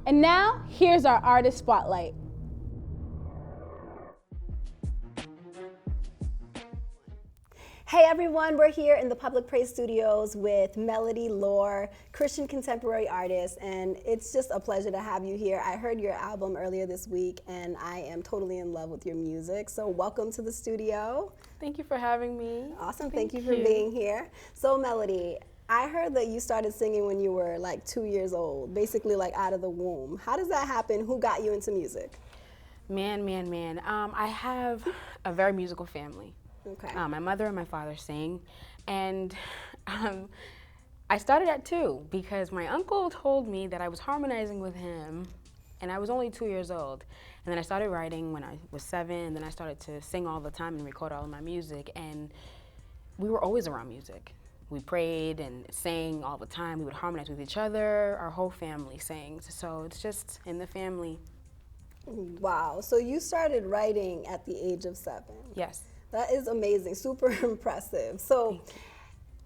And now, here's our artist spotlight. Hey everyone, we're here in the Public Praise Studios with Melody Laure, Christian contemporary artist, and it's just a pleasure to have you here. I heard your album earlier this week, and I am totally in love with your music, so welcome to the studio. Thank you for having me. Awesome, thank you for being here. So Melody, I heard that you started singing when you were like 2 years old, basically like out of the womb. How does that happen? Who got you into music? Man. I have a very musical family. Okay. My mother and my father sing, and I started at 2 because my uncle told me that I was harmonizing with him, and I was only 2 years old. And then I started writing when I was 7, and then I started to sing all the time and record all of my music, and we were always around music. We prayed and sang all the time. We would harmonize with each other. Our whole family sings, so it's just in the family. Wow, so you started writing at the age of 7. Yes. That is amazing, super impressive. So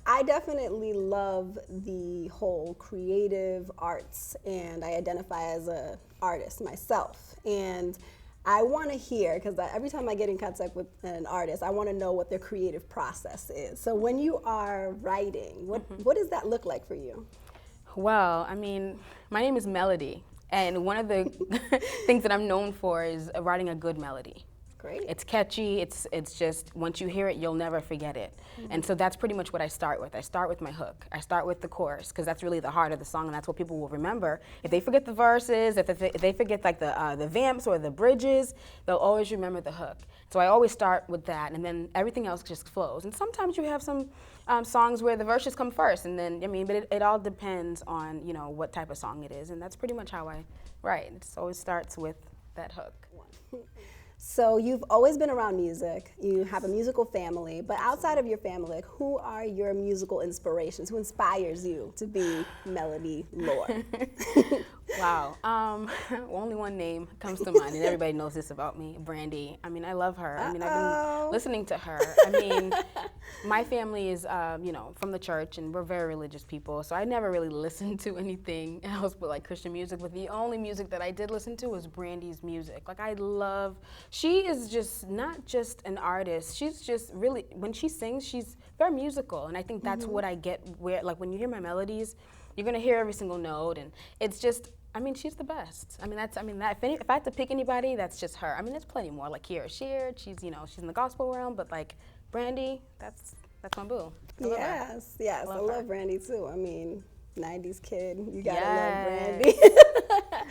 I definitely love the whole creative arts, and I identify as an artist myself. And I want to hear, because every time I get in contact with an artist, I want to know what their creative process is. So when you are writing, what does that look like for you? Well, I mean, my name is Melody, and one of the things that I'm known for is writing a good melody. Great. It's catchy, it's just, once you hear it, you'll never forget it. And so that's pretty much what I start with. I start with my hook. I start with the chorus, because that's really the heart of the song, and that's what people will remember. If they forget the verses, if they forget like the vamps or the bridges, they'll always remember the hook. So I always start with that, and then everything else just flows. And sometimes you have some songs where the verses come first, and then, but it all depends on, what type of song it is, and that's pretty much how I write. It always starts with that hook. So you've always been around music, you have a musical family, but outside of your family, like, who are your musical inspirations? Who inspires you to be Melody Laure? Wow, only one name comes to mind, and everybody knows this about me, Brandy. I mean, I love her. I mean, I've been listening to her. I mean, my family is, from the church, and we're very religious people, so I never really listened to anything else but like Christian music, but the only music that I did listen to was Brandy's music. Like, she is just not just an artist, she's just really, when she sings, she's very musical, and I think that's what I get, where, like, when you hear my melodies, you're gonna hear every single note, and it's just, she's the best. If I had to pick anybody, that's just her. I mean, there's plenty more, like Kiera Sheard, she's in the gospel realm, but like Brandy, that's my boo. Yes, I love Brandy too. I mean, 90s kid, you gotta love Yes. Brandy.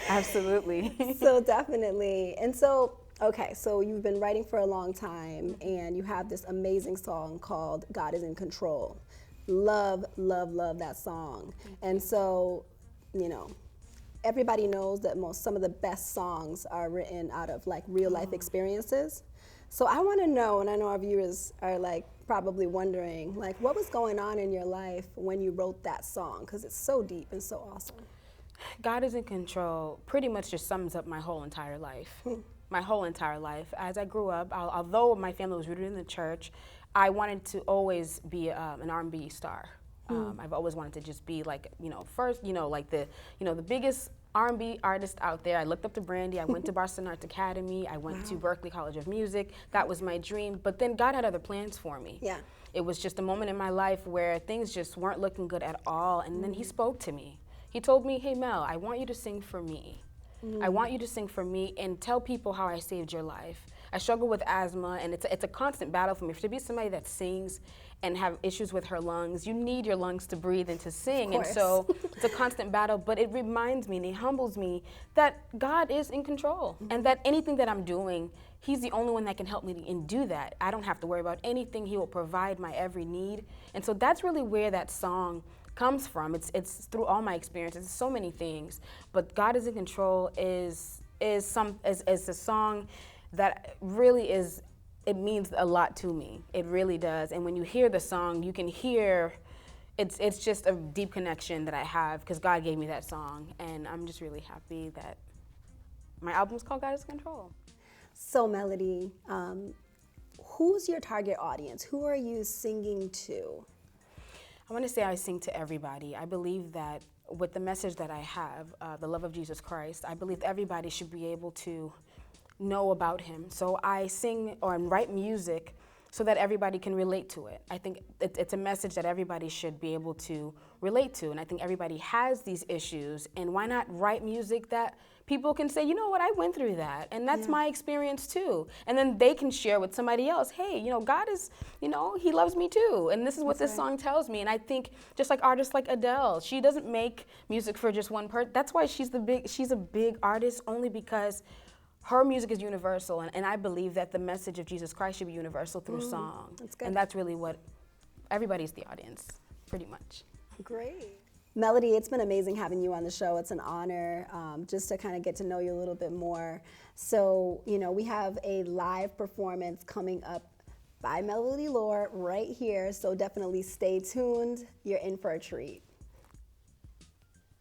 Absolutely. So definitely, and so, okay, so you've been writing for a long time, and you have this amazing song called God is in Control. Love that song. And so, everybody knows that some of the best songs are written out of like real life experiences. So I want to know, and I know our viewers are like probably wondering, like, what was going on in your life when you wrote that song? Because it's so deep and so awesome. God is in Control pretty much just sums up my whole entire life. My whole entire life. As I grew up, although my family was rooted in the church, I wanted to always be an R&B star. I've always wanted to just be like, first, like the biggest R&B artist out there. I looked up to Brandy. I went to Boston Arts Academy. I went to Berklee College of Music. That was my dream. But then God had other plans for me. Yeah. It was just a moment in my life where things just weren't looking good at all. And then he spoke to me. He told me, hey, Mel, I want you to sing for me. I want you to sing for me and tell people how I saved your life. I struggle with asthma, and it's a constant battle for me. To be somebody that sings and have issues with her lungs, you need your lungs to breathe and to sing, and so it's a constant battle, but it reminds me and it humbles me that God is in control, and that anything that I'm doing, he's the only one that can help me and do that. I don't have to worry about anything. He will provide my every need, and so that's really where that song comes from. It's through all my experiences, so many things, but God is in Control is a song that really is, it means a lot to me. It really does. And when you hear the song, you can hear, it's just a deep connection that I have because God gave me that song. And I'm just really happy that my album's called God is in Control. So Melody, who's your target audience? Who are you singing to? I want to say I sing to everybody. I believe that with the message that I have, the love of Jesus Christ, I believe everybody should be able to know about him. So I sing or write music so that everybody can relate to it. I think it's a message that everybody should be able to relate to, and I think everybody has these issues, and why not write music that people can say, you know what, I went through that, and that's my experience too. And then they can share with somebody else, hey, you know, God is, you know, he loves me too, and this is what this song tells me. And I think just like artists like Adele, she doesn't make music for just one person. That's why she's a big artist, only because her music is universal, and I believe that the message of Jesus Christ should be universal through song. That's good. And that's really what, everybody's the audience, pretty much. Great. Melody, it's been amazing having you on the show. It's an honor just to kind of get to know you a little bit more. So, you know, we have a live performance coming up by Melody Laure right here, so definitely stay tuned. You're in for a treat.